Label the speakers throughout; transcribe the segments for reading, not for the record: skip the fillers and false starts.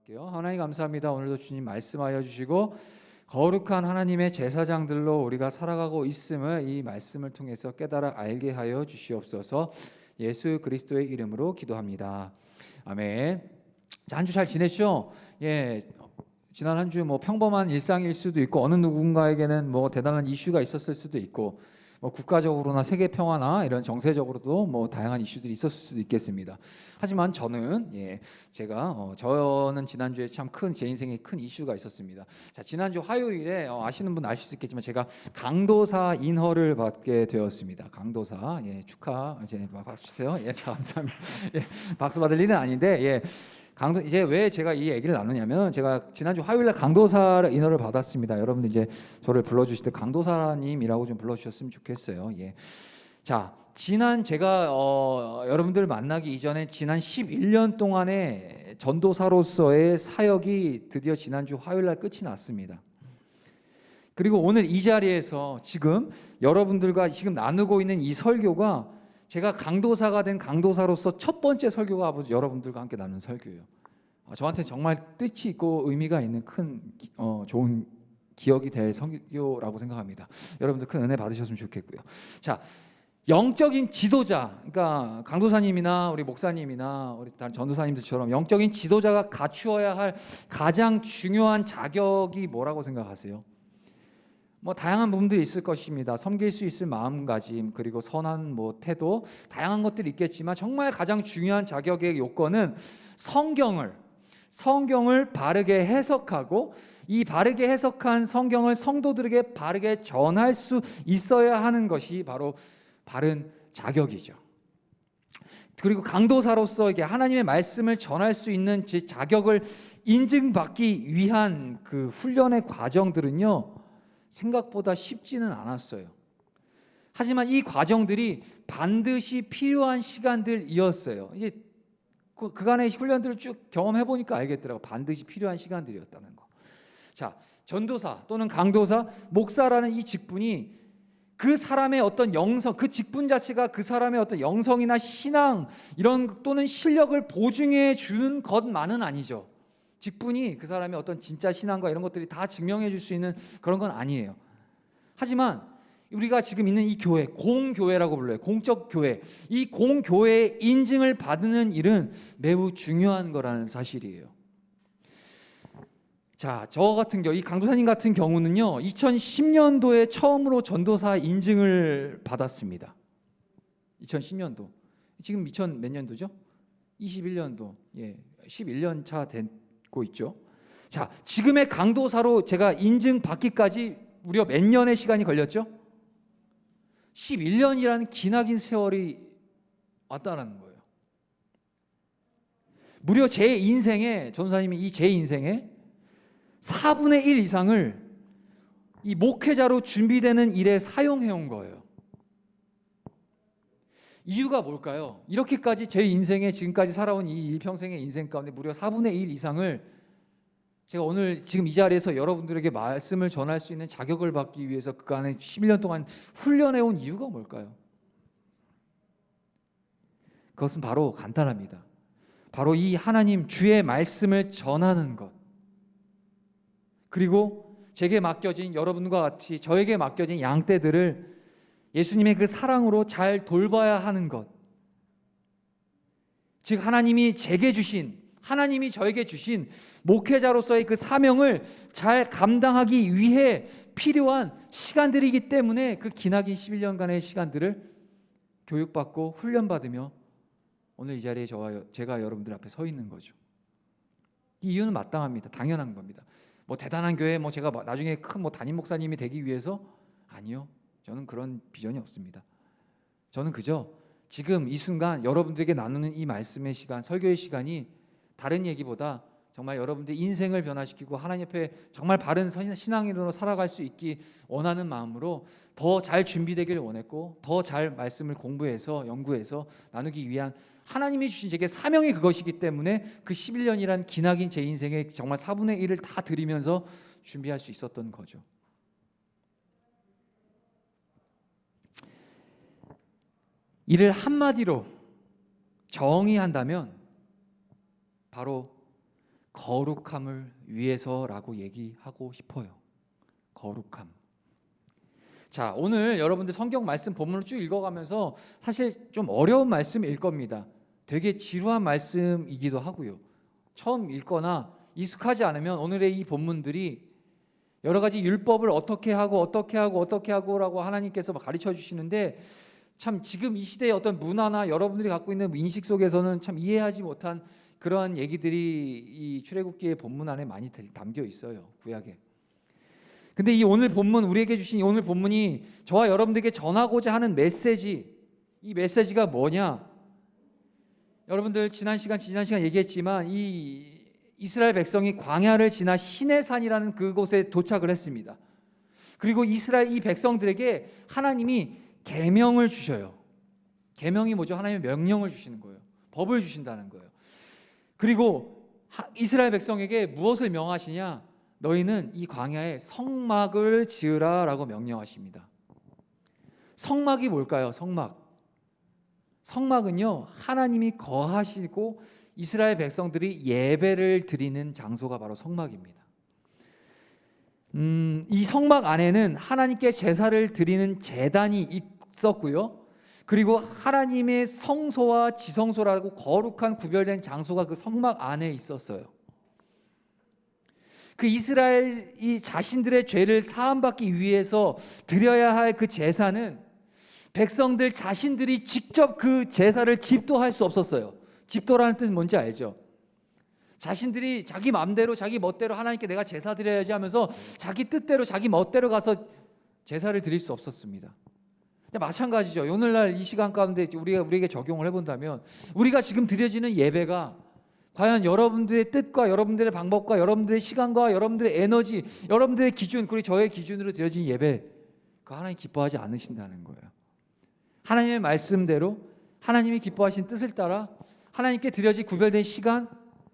Speaker 1: 기도할게요. 하나님 감사합니다. 오늘도 주님 말씀하여 주시고 거룩한 하나님의 제사장들로 우리가 살아가고 있음을 이 말씀을 통해서 깨달아 알게 하여 주시옵소서. 예수 그리스도의 이름으로 기도합니다. 아멘. 한 주 잘 지냈죠? 예. 지난 한 주 뭐 평범한 일상일 수도 있고 어느 누군가에게는 뭐 대단한 이슈가 있었을 수도 있고 뭐 국가적으로나 세계 평화나 이런 정세적으로도 뭐 다양한 이슈들이 있었을 수도 있겠습니다. 하지만 저는 저는 지난주에 참 큰 제 인생에 큰 이슈가 있었습니다. 자, 지난주 화요일에 아시는 분 아실 수 있겠지만 제가 강도사 인허를 받게 되었습니다. 강도사 축하 이제 박수 주세요. 자, 감사합니다. 박수 받을 일은 아닌데 이제 왜 제가 이 얘기를 나누냐면 제가 지난주 화요일에 강도사 인허를 받았습니다. 여러분들 이제 저를 불러주실 때 강도사님이라고 좀 불러주셨으면 좋겠어요. 자, 제가 여러분들 만나기 이전에 지난 11년 동안의 전도사로서의 사역이 드디어 지난주 화요일날 끝이 났습니다. 그리고 오늘 이 자리에서 지금 여러분들과 지금 나누고 있는 이 설교가 제가 강도사가 된 강도사로서 첫 번째 설교가 여러분들과 함께 나눈 설교예요. 저한테 정말 뜻이 있고 의미가 있는 큰 좋은 기억이 될 설교라고 생각합니다. 여러분들 큰 은혜 받으셨으면 좋겠고요. 자, 영적인 지도자, 그러니까 강도사님이나 우리 목사님이나 우리 다른 전도사님들처럼 영적인 지도자가 갖추어야 할 가장 중요한 자격이 뭐라고 생각하세요? 뭐 다양한 부분들이 있을 것입니다. 섬길 수 있을 마음가짐, 그리고 선한 태도, 다양한 것들이 있겠지만 정말 가장 중요한 자격의 요건은 성경을 바르게 해석하고 이 바르게 해석한 성경을 성도들에게 바르게 전할 수 있어야 하는 것이 바로 바른 자격이죠. 그리고 강도사로서 하나님의 말씀을 전할 수 있는 제 자격을 인증받기 위한 그 훈련의 과정들은요, 생각보다 쉽지는 않았어요. 하지만 이 과정들이 반드시 필요한 시간들이었어요. 이제 그간의 훈련들을 쭉 경험해 보니까 알겠더라고요. 반드시 필요한 시간들이었다는 거. 자, 전도사 또는 강도사, 목사라는 이 직분이 그 사람의 어떤 영성, 그 직분 자체가 그 사람의 어떤 영성이나 신앙 이런 또는 실력을 보증해 주는 것만은 아니죠. 직분이 그 사람의 어떤 진짜 신앙과 이런 것들이 다 증명해 줄 수 있는 그런 건 아니에요. 하지만 우리가 지금 있는 이 교회, 공교회라고 불러요. 공적 교회. 이 공교회의 인증을 받는 일은 매우 중요한 거라는 사실이에요. 자, 저 같은 경우, 이 강도사님 같은 경우는요, 2010년도에 처음으로 전도사 인증을 받았습니다. 2010년도. 지금 2000 몇 년도죠? 21년도. 11년 차 되고 있죠. 자, 지금의 강도사로 제가 인증받기까지 무려 몇 년의 시간이 걸렸죠? 11년이라는 기나긴 세월이 왔다는 거예요. 무려 제 인생에, 전도사님이 제 인생에 4분의 1 이상을 이 목회자로 준비되는 일에 사용해 온 거예요. 이유가 뭘까요? 이렇게까지 제 인생에 지금까지 살아온 이 일평생의 인생 가운데 무려 4분의 1 이상을 제가 오늘 지금 이 자리에서 여러분들에게 말씀을 전할 수 있는 자격을 받기 위해서 그간에 11년 동안 훈련해 온 이유가 뭘까요? 그것은 바로 간단합니다. 바로 이 하나님 주의 말씀을 전하는 것, 그리고 제게 맡겨진, 여러분과 같이 저에게 맡겨진 양떼들을 예수님의 그 사랑으로 잘 돌봐야 하는 것, 즉 하나님이 저에게 주신 목회자로서의 그 사명을 잘 감당하기 위해 필요한 시간들이기 때문에 그 기나긴 11년간의 시간들을 교육받고 훈련받으며 오늘 이 자리에 제가 여러분들 앞에 서 있는 거죠. 이 이유는 마땅합니다. 당연한 겁니다. 대단한 교회, 제가 나중에 큰 담임 목사님이 되기 위해서? 아니요. 저는 그런 비전이 없습니다. 저는 그저 지금 이 순간 여러분들에게 나누는 이 말씀의 시간, 설교의 시간이 다른 얘기보다 정말 여러분들의 인생을 변화시키고 하나님 앞에 정말 바른 신앙인으로 살아갈 수 있기 원하는 마음으로 더 잘 준비되길 원했고 더 잘 말씀을 공부해서 연구해서 나누기 위한 하나님이 주신 제게 사명이 그것이기 때문에 그 11년이란 기나긴 제 인생의 정말 4분의 1을 다 드리면서 준비할 수 있었던 거죠. 이를 한마디로 정의한다면 바로 거룩함을 위해서라고 얘기하고 싶어요. 거룩함. 자, 오늘 여러분들 성경 말씀 본문을 쭉 읽어가면서 사실 좀 어려운 말씀일 겁니다. 되게 지루한 말씀이기도 하고요. 처음 읽거나 익숙하지 않으면 오늘의 이 본문들이 여러 가지 율법을 어떻게 하고라고 하나님께서 가르쳐 주시는데, 참 지금 이 시대의 어떤 문화나 여러분들이 갖고 있는 인식 속에서는 참 이해하지 못한 그러한 얘기들이 이 출애굽기의 본문 안에 많이 담겨 있어요. 구약에. 근데 이 오늘 본문, 우리에게 주신 이 오늘 본문이 저와 여러분들에게 전하고자 하는 메시지, 이 메시지가 뭐냐? 여러분들 지난 시간 얘기했지만 이 이스라엘 백성이 광야를 지나 시내산이라는 그곳에 도착을 했습니다. 그리고 이스라엘 이 백성들에게 하나님이 계명을 주셔요. 계명이 뭐죠? 하나님의 명령을 주시는 거예요. 법을 주신다는 거예요. 그리고 이스라엘 백성에게 무엇을 명하시냐? 너희는 이 광야에 성막을 지으라라고 명령하십니다. 성막이 뭘까요? 성막은요, 하나님이 거하시고 이스라엘 백성들이 예배를 드리는 장소가 바로 성막입니다. 이 성막 안에는 하나님께 제사를 드리는 제단이 있었고요. 그리고 하나님의 성소와 지성소라고 거룩한 구별된 장소가 그 성막 안에 있었어요. 그 이스라엘이 자신들의 죄를 사함받기 위해서 드려야 할 그 제사는 백성들 자신들이 직접 그 제사를 집도할 수 없었어요. 집도라는 뜻은 뭔지 알죠? 자신들이 자기 마음대로 자기 멋대로 하나님께 내가 제사 드려야지 하면서 자기 뜻대로 자기 멋대로 가서 제사를 드릴 수 없었습니다. 근데 마찬가지죠. 오늘날 이 시간 가운데 우리에게 적용을 해본다면 우리가 지금 드려지는 예배가 과연 여러분들의 뜻과 여러분들의 방법과 여러분들의 시간과 여러분들의 에너지, 여러분들의 기준, 그리고 저의 기준으로 드려진 예배, 그 하나님 기뻐하지 않으신다는 거예요. 하나님의 말씀대로 하나님이 기뻐하신 뜻을 따라 하나님께 드려진 구별된 시간,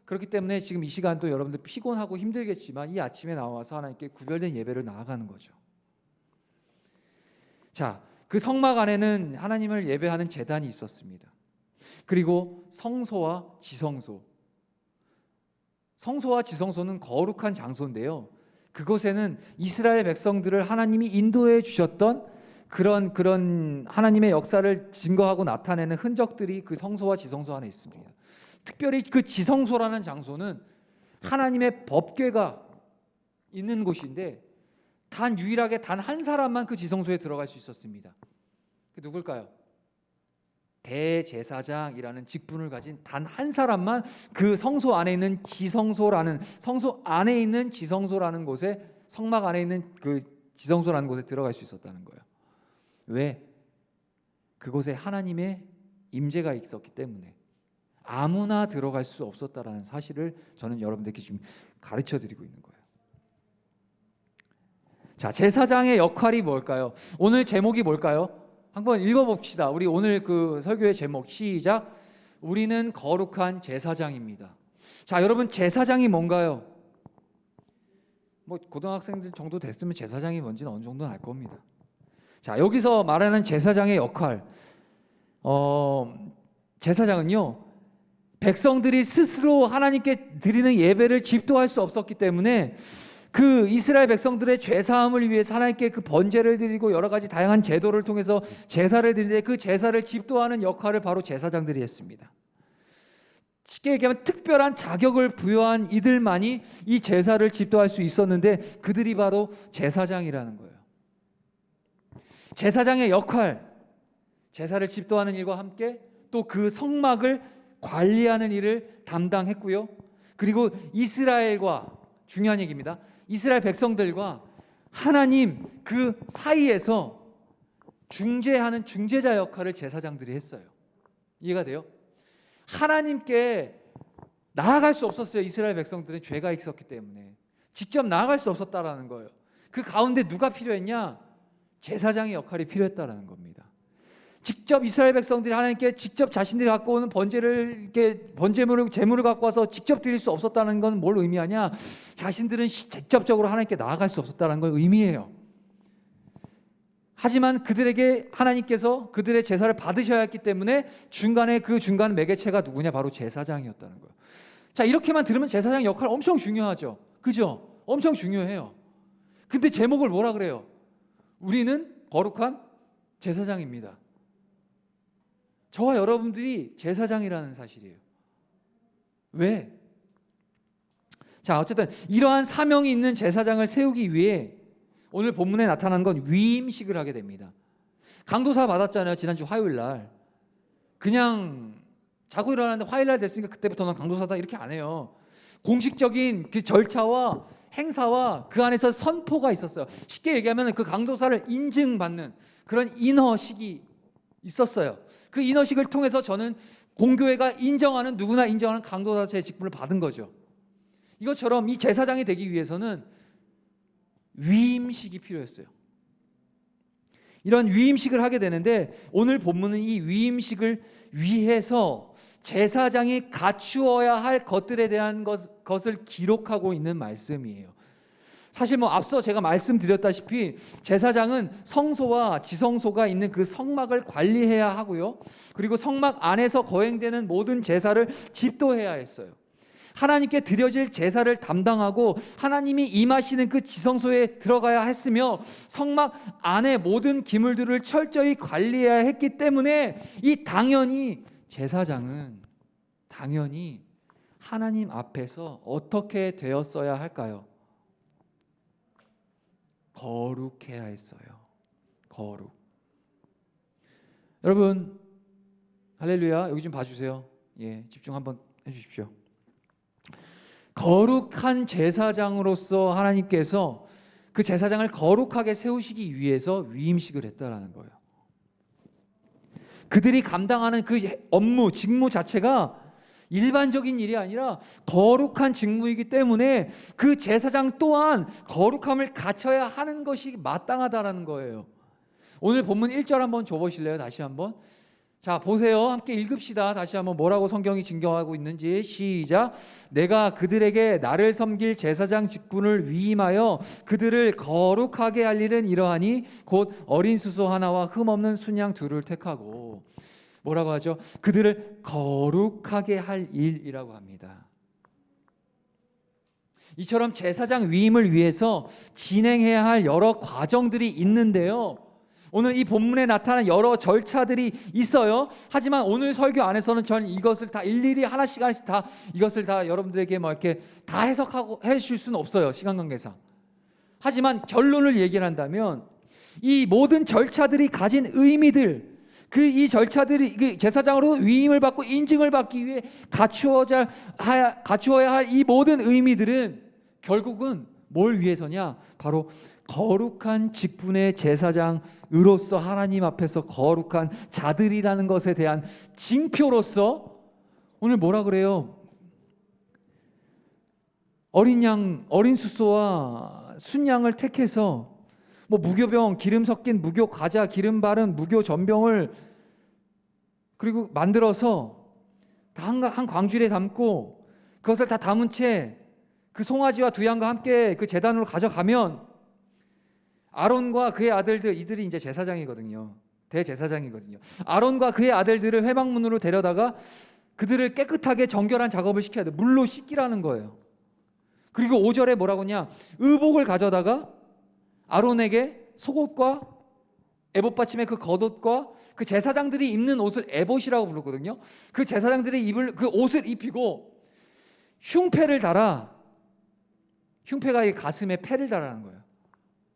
Speaker 1: 그렇기 때문에 지금 이 시간도 여러분들 피곤하고 힘들겠지만 이 아침에 나와서 하나님께 구별된 예배를 나아가는 거죠. 자, 그 성막 안에는 하나님을 예배하는 제단이 있었습니다. 그리고 성소와 지성소. 성소와 지성소는 거룩한 장소인데요. 그곳에는 이스라엘 백성들을 하나님이 인도해 주셨던 그런 하나님의 역사를 증거하고 나타내는 흔적들이 그 성소와 지성소 안에 있습니다. 특별히 그 지성소라는 장소는 하나님의 법궤가 있는 곳인데 유일하게 단 한 사람만 그 지성소에 들어갈 수 있었습니다. 그 누굴까요? 대제사장이라는 직분을 가진 단 한 사람만 그 성소 안에 있는 성소 안에 있는 지성소라는 곳에, 성막 안에 있는 그 지성소라는 곳에 들어갈 수 있었다는 거예요. 왜? 그곳에 하나님의 임재가 있었기 때문에 아무나 들어갈 수 없었다라는 사실을 저는 여러분들께 지금 가르쳐 드리고 있는 거예요. 자, 제사장의 역할이 뭘까요? 오늘 제목이 뭘까요? 한번 읽어봅시다. 우리 오늘 그 설교의 제목, 시작. 우리는 거룩한 제사장입니다. 자, 여러분, 제사장이 뭔가요? 뭐 고등학생들 정도 됐으면 제사장이 뭔지는 어느 정도는 알 겁니다. 자, 여기서 말하는 제사장의 역할, 제사장은요, 백성들이 스스로 하나님께 드리는 예배를 집도할 수 없었기 때문에 그 이스라엘 백성들의 죄사함을 위해서 하나님께 그 번제를 드리고 여러 가지 다양한 제도를 통해서 제사를 드리는데 그 제사를 집도하는 역할을 바로 제사장들이 했습니다. 쉽게 얘기하면 특별한 자격을 부여한 이들만이 이 제사를 집도할 수 있었는데 그들이 바로 제사장이라는 거예요. 제사장의 역할, 제사를 집도하는 일과 함께 또 그 성막을 관리하는 일을 담당했고요. 그리고 이스라엘과, 중요한 얘기입니다, 이스라엘 백성들과 하나님 그 사이에서 중재하는 중재자 역할을 제사장들이 했어요. 이해가 돼요? 하나님께 나아갈 수 없었어요. 이스라엘 백성들은 죄가 있었기 때문에 직접 나아갈 수 없었다라는 거예요. 그 가운데 누가 필요했냐? 제사장의 역할이 필요했다라는 겁니다. 직접 이스라엘 백성들이 하나님께 직접 자신들이 갖고 오는 제물을 갖고 와서 직접 드릴 수 없었다는 건 뭘 의미하냐? 자신들은 직접적으로 하나님께 나아갈 수 없었다는 걸 의미해요. 하지만 그들에게 하나님께서 그들의 제사를 받으셔야 했기 때문에 그 중간 매개체가 누구냐? 바로 제사장이었다는 거예요. 자, 이렇게만 들으면 제사장 역할 엄청 중요하죠. 그죠? 엄청 중요해요. 근데 제목을 뭐라 그래요? 우리는 거룩한 제사장입니다. 저와 여러분들이 제사장이라는 사실이에요. 왜? 자, 어쨌든 이러한 사명이 있는 제사장을 세우기 위해 오늘 본문에 나타난 건 위임식을 하게 됩니다. 강도사 받았잖아요. 지난주 화요일 날. 그냥 자고 일어났는데 화요일 날 됐으니까 그때부터는 강도사다 이렇게 안 해요. 공식적인 그 절차와 행사와 그 안에서 선포가 있었어요. 쉽게 얘기하면 그 강도사를 인증받는 그런 인허식이 있었어요. 그 인허식을 통해서 저는 공교회가 인정하는, 누구나 인정하는 강도사의 직분을 받은 거죠. 이것처럼 이 제사장이 되기 위해서는 위임식이 필요했어요. 이런 위임식을 하게 되는데 오늘 본문은 이 위임식을 위해서 제사장이 갖추어야 할 것들에 대한 것을 기록하고 있는 말씀이에요. 사실 앞서 제가 말씀드렸다시피 제사장은 성소와 지성소가 있는 그 성막을 관리해야 하고요. 그리고 성막 안에서 거행되는 모든 제사를 집도해야 했어요. 하나님께 드려질 제사를 담당하고 하나님이 임하시는 그 지성소에 들어가야 했으며 성막 안의 모든 기물들을 철저히 관리해야 했기 때문에 당연히 제사장은 당연히 하나님 앞에서 어떻게 되었어야 할까요? 거룩해야 했어요. 거룩. 여러분 할렐루야, 여기 좀 봐주세요. 예, 집중 한번 해주십시오. 거룩한 제사장으로서 하나님께서 그 제사장을 거룩하게 세우시기 위해서 위임식을 했다라는 거예요. 그들이 감당하는 그 업무, 직무 자체가 일반적인 일이 아니라 거룩한 직무이기 때문에 그 제사장 또한 거룩함을 갖춰야 하는 것이 마땅하다라는 거예요. 오늘 본문 1절 한번 줘보실래요? 다시 한번. 자, 보세요. 함께 읽읍시다. 다시 한번 뭐라고 성경이 증거하고 있는지. 시작. 내가 그들에게 나를 섬길 제사장 직분을 위임하여 그들을 거룩하게 할 일은 이러하니 곧 어린 수소 하나와 흠없는 순양 둘을 택하고. 뭐라고 하죠? 그들을 거룩하게 할 일이라고 합니다. 이처럼 제사장 위임을 위해서 진행해야 할 여러 과정들이 있는데요. 오늘 이 본문에 나타난 여러 절차들이 있어요. 하지만 오늘 설교 안에서는 저는 이것을 다 일일이 하나씩 다 이것을 다 여러분들에게 이렇게 다 해석하고 해줄 수는 없어요. 시간 관계상. 하지만 결론을 얘기를 한다면 이 모든 절차들이 가진 의미들, 이 절차들이 그 제사장으로 위임을 받고 인증을 받기 위해 갖추어야 할 이 모든 의미들은 결국은 뭘 위해서냐? 바로 거룩한 직분의 제사장으로서 하나님 앞에서 거룩한 자들이라는 것에 대한 징표로서 오늘 뭐라 그래요? 어린 수소와 순양을 택해서 무교병, 기름 섞인 무교 과자, 기름 바른 무교 전병을 그리고 만들어서 다 한 광주리에 담고 그것을 다 담은 채 그 송아지와 두 양과 함께 그 제단으로 가져가면 아론과 그의 아들들, 이들이 이제 제사장이거든요. 대제사장이거든요. 아론과 그의 아들들을 회막문으로 데려다가 그들을 깨끗하게 정결한 작업을 시켜야 돼. 물로 씻기라는 거예요. 그리고 5절에 뭐라고 하냐? 의복을 가져다가 아론에게 속옷과 에봇 받침의 그 겉옷과 그 제사장들이 입는 옷을 에봇이라고 부르거든요. 그 제사장들이 입을 그 옷을 입히고 흉패를 달아. 흉패가 이 가슴에 패를 달라는 거예요.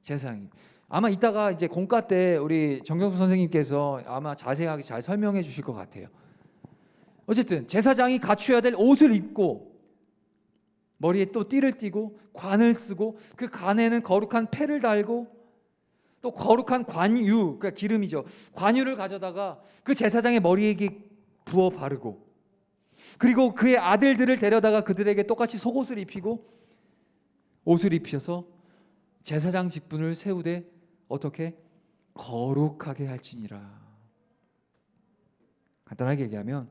Speaker 1: 제사장이. 아마 이따가 이제 공과 때 우리 정경수 선생님께서 아마 자세하게 잘 설명해 주실 것 같아요. 어쨌든 제사장이 갖춰야 될 옷을 입고 머리에 또 띠를 띠고 관을 쓰고 그 관에는 거룩한 패를 달고 또 거룩한 관유, 그러니까 기름이죠. 관유를 가져다가 그 제사장의 머리에 부어 바르고 그리고 그의 아들들을 데려다가 그들에게 똑같이 속옷을 입히고 옷을 입혀서 제사장 직분을 세우되 어떻게? 거룩하게 할지니라. 간단하게 얘기하면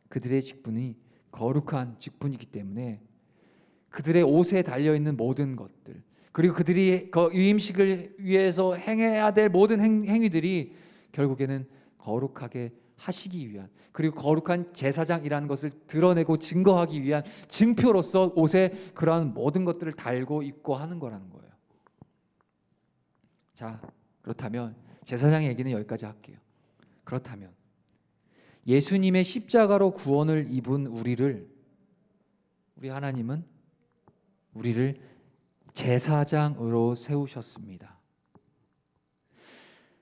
Speaker 1: 그들의 직분이 거룩한 직분이기 때문에 그들의 옷에 달려있는 모든 것들 그리고 그들이 그 위임식을 위해서 행해야 될 모든 행위들이 결국에는 거룩하게 하시기 위한, 그리고 거룩한 제사장이라는 것을 드러내고 증거하기 위한 증표로서 옷에 그러한 모든 것들을 달고 입고 하는 거라는 거예요. 자, 그렇다면 제사장 얘기는 여기까지 할게요. 그렇다면 예수님의 십자가로 구원을 입은 우리 하나님은 우리를 제사장으로 세우셨습니다.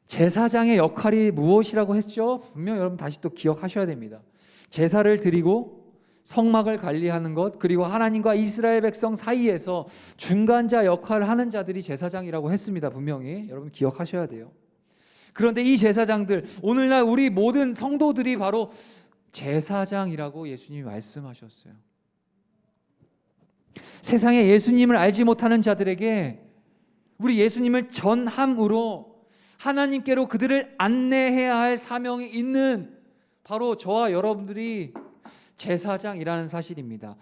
Speaker 1: 제사장의 역할이 무엇이라고 했죠? 분명 여러분 다시 또 기억하셔야 됩니다. 제사를 드리고 성막을 관리하는 것, 그리고 하나님과 이스라엘 백성 사이에서 중간자 역할을 하는 자들이 제사장이라고 했습니다. 분명히 여러분 기억하셔야 돼요. 그런데 이 제사장들, 오늘날 우리 모든 성도들이 바로 제사장이라고 예수님이 말씀하셨어요. 세상에 예수님을 알지 못하는 자들에게 우리 예수님을 전함으로 하나님께로 그들을 안내해야 할 사명이 있는 바로 저와 여러분들이 제사장이라는 사실입니다.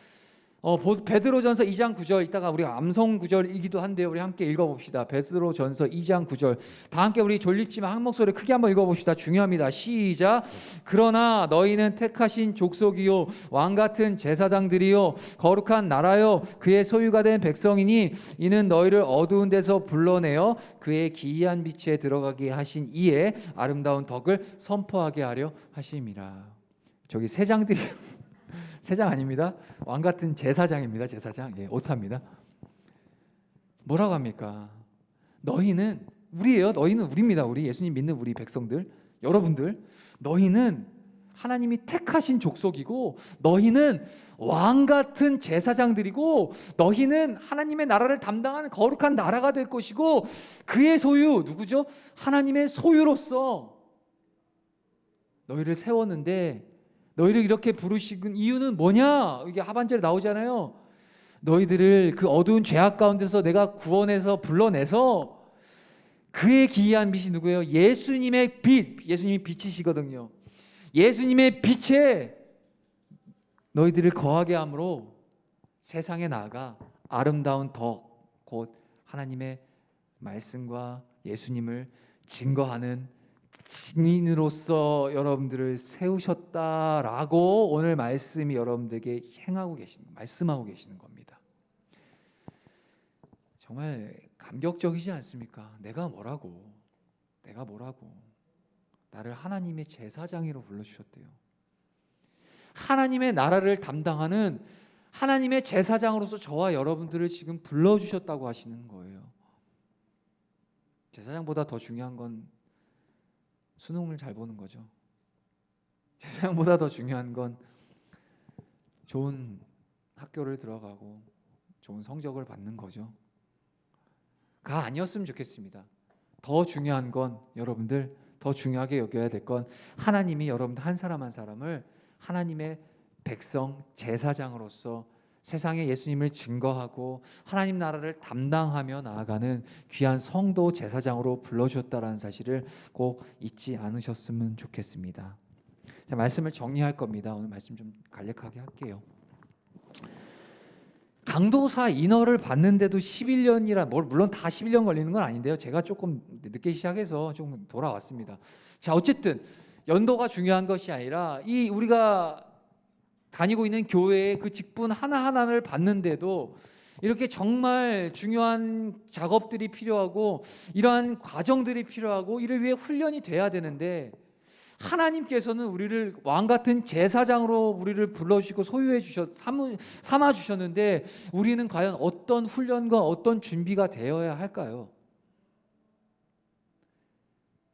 Speaker 1: 베드로전서 2장 9절, 이따가 우리가 암송 구절이기도 한데요. 우리 함께 읽어봅시다. 베드로전서 2장 9절. 다 함께 우리 졸립지만 한 목소리 크게 한번 읽어봅시다. 중요합니다. 시작. 그러나 너희는 택하신 족속이요 왕같은 제사장들이요 거룩한 나라요 그의 소유가 된 백성이니 이는 너희를 어두운 데서 불러내어 그의 기이한 빛에 들어가게 하신 이의 아름다운 덕을 선포하게 하려 하심이라. 저기 세장들이 세장 아닙니다. 왕 같은 제사장입니다. 제사장. 예, 오타입니다. 뭐라고 합니까? 너희는 우리예요. 너희는 우리입니다. 우리 예수님 믿는 우리 백성들, 여러분들, 너희는 하나님이 택하신 족속이고 너희는 왕 같은 제사장들이고 너희는 하나님의 나라를 담당하는 거룩한 나라가 될 것이고 그의 소유, 누구죠? 하나님의 소유로서 너희를 세웠는데 너희를 이렇게 부르신 이유는 뭐냐? 이게 하반절에 나오잖아요. 너희들을 그 어두운 죄악 가운데서 내가 구원해서 불러내서 그의 기이한 빛이 누구예요? 예수님의 빛. 예수님이 빛이시거든요. 예수님의 빛에 너희들을 거하게 함으로 세상에 나아가 아름다운 덕, 곧 하나님의 말씀과 예수님을 증거하는 증인으로서 여러분들을 세우셨다라고 오늘 말씀이 여러분들에게 말씀하고 계시는 겁니다. 정말 감격적이지 않습니까? 내가 뭐라고 나를 하나님의 제사장으로 불러주셨대요. 하나님의 나라를 담당하는 하나님의 제사장으로서 저와 여러분들을 지금 불러주셨다고 하시는 거예요. 제사장보다 더 중요한 건 수능을 잘 보는 거죠. 제사장보다 더 중요한 건 좋은 학교를 들어가고 좋은 성적을 받는 거죠. 가 아니었으면 좋겠습니다. 더 중요한 건 여러분들, 더 중요하게 여겨야 될 건 하나님이 여러분들 한 사람 한 사람을 하나님의 백성 제사장으로서 세상에 예수님을 증거하고 하나님 나라를 담당하며 나아가는 귀한 성도 제사장으로 불러주셨다는 사실을 꼭 잊지 않으셨으면 좋겠습니다. 자, 말씀을 정리할 겁니다. 오늘 말씀 좀 간략하게 할게요. 강도사 인허를 받는데도 11년이라 물론 다 11년 걸리는 건 아닌데요. 제가 조금 늦게 시작해서 좀 돌아왔습니다. 자, 어쨌든 연도가 중요한 것이 아니라 이 우리가 다니고 있는 교회의 그 직분 하나하나를 받는데도 이렇게 정말 중요한 작업들이 필요하고 이러한 과정들이 필요하고 이를 위해 훈련이 돼야 되는데 하나님께서는 우리를 왕 같은 제사장으로 우리를 불러주시고 삼아 주셨는데 우리는 과연 어떤 훈련과 어떤 준비가 되어야 할까요?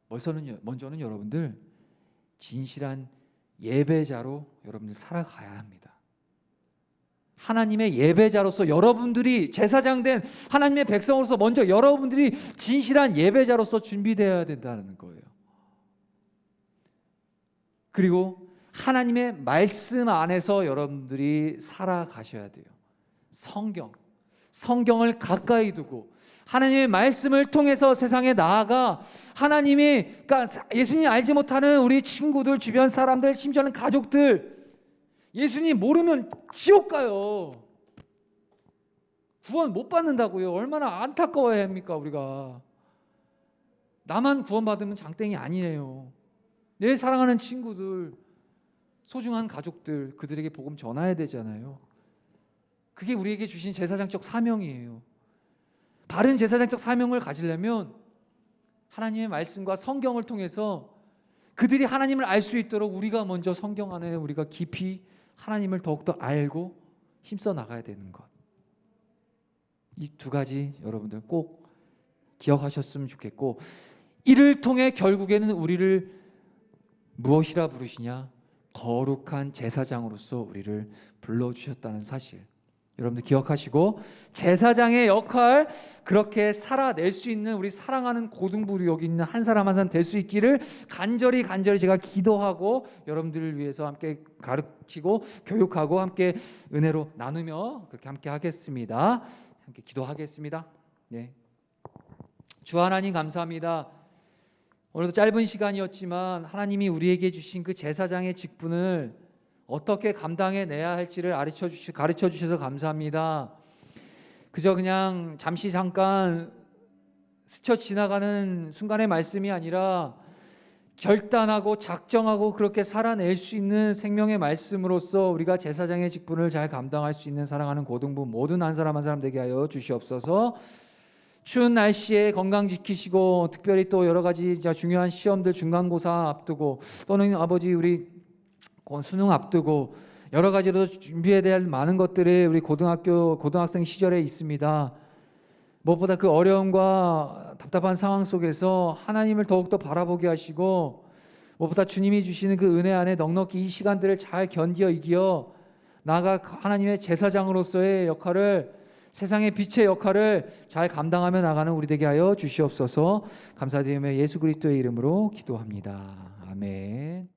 Speaker 1: 먼저는 여러분들 진실한 예배자로 여러분들 살아가야 합니다. 하나님의 예배자로서 여러분들이 제사장된 하나님의 백성으로서 먼저 여러분들이 진실한 예배자로서 준비되어야 된다는 거예요. 그리고 하나님의 말씀 안에서 여러분들이 살아가셔야 돼요. 성경을 가까이 두고 하나님의 말씀을 통해서 세상에 나아가 그러니까 예수님 알지 못하는 우리 친구들, 주변 사람들, 심지어는 가족들, 예수님 모르면 지옥 가요. 구원 못 받는다고요. 얼마나 안타까워야 합니까 우리가. 나만 구원받으면 장땡이 아니에요. 내 사랑하는 친구들, 소중한 가족들, 그들에게 복음 전해야 되잖아요. 그게 우리에게 주신 제사장적 사명이에요. 바른 제사장적 사명을 가지려면 하나님의 말씀과 성경을 통해서 그들이 하나님을 알 수 있도록 우리가 먼저 성경 안에 우리가 깊이 하나님을 더욱더 알고 힘써 나가야 되는 것. 이 두 가지 여러분들 꼭 기억하셨으면 좋겠고, 이를 통해 결국에는 우리를 무엇이라 부르시냐? 거룩한 제사장으로서 우리를 불러주셨다는 사실 여러분들 기억하시고, 제사장의 역할, 그렇게 살아낼 수 있는 우리 사랑하는 고등부로 여기 있는 한 사람 한 사람 될 수 있기를 간절히 제가 기도하고 여러분들을 위해서 함께 가르치고 교육하고 함께 은혜로 나누며 그렇게 함께 하겠습니다. 함께 기도하겠습니다. 네. 주 하나님 감사합니다. 오늘도 짧은 시간이었지만 하나님이 우리에게 주신 그 제사장의 직분을 어떻게 감당해내야 할지를 가르쳐 주셔서 감사합니다. 그저 그냥 잠시 잠깐 스쳐 지나가는 순간의 말씀이 아니라 결단하고 작정하고 그렇게 살아낼 수 있는 생명의 말씀으로써 우리가 제사장의 직분을 잘 감당할 수 있는 사랑하는 고등부 모든 한 사람 한 사람 되게 하여 주시옵소서. 추운 날씨에 건강 지키시고, 특별히 또 여러 가지 중요한 시험들, 중간고사 앞두고, 또는 아버지 우리 수능 앞두고 여러 가지로 준비해야 될 많은 것들이 우리 고등학생 시절에 있습니다. 무엇보다 그 어려움과 답답한 상황 속에서 하나님을 더욱더 바라보게 하시고, 무엇보다 주님이 주시는 그 은혜 안에 넉넉히 이 시간들을 잘 견디어 이겨 나아가 하나님의 제사장으로서의 역할을, 세상의 빛의 역할을 잘 감당하며 나가는 우리 되게 하여 주시옵소서. 감사드리며 예수 그리스도의 이름으로 기도합니다. 아멘.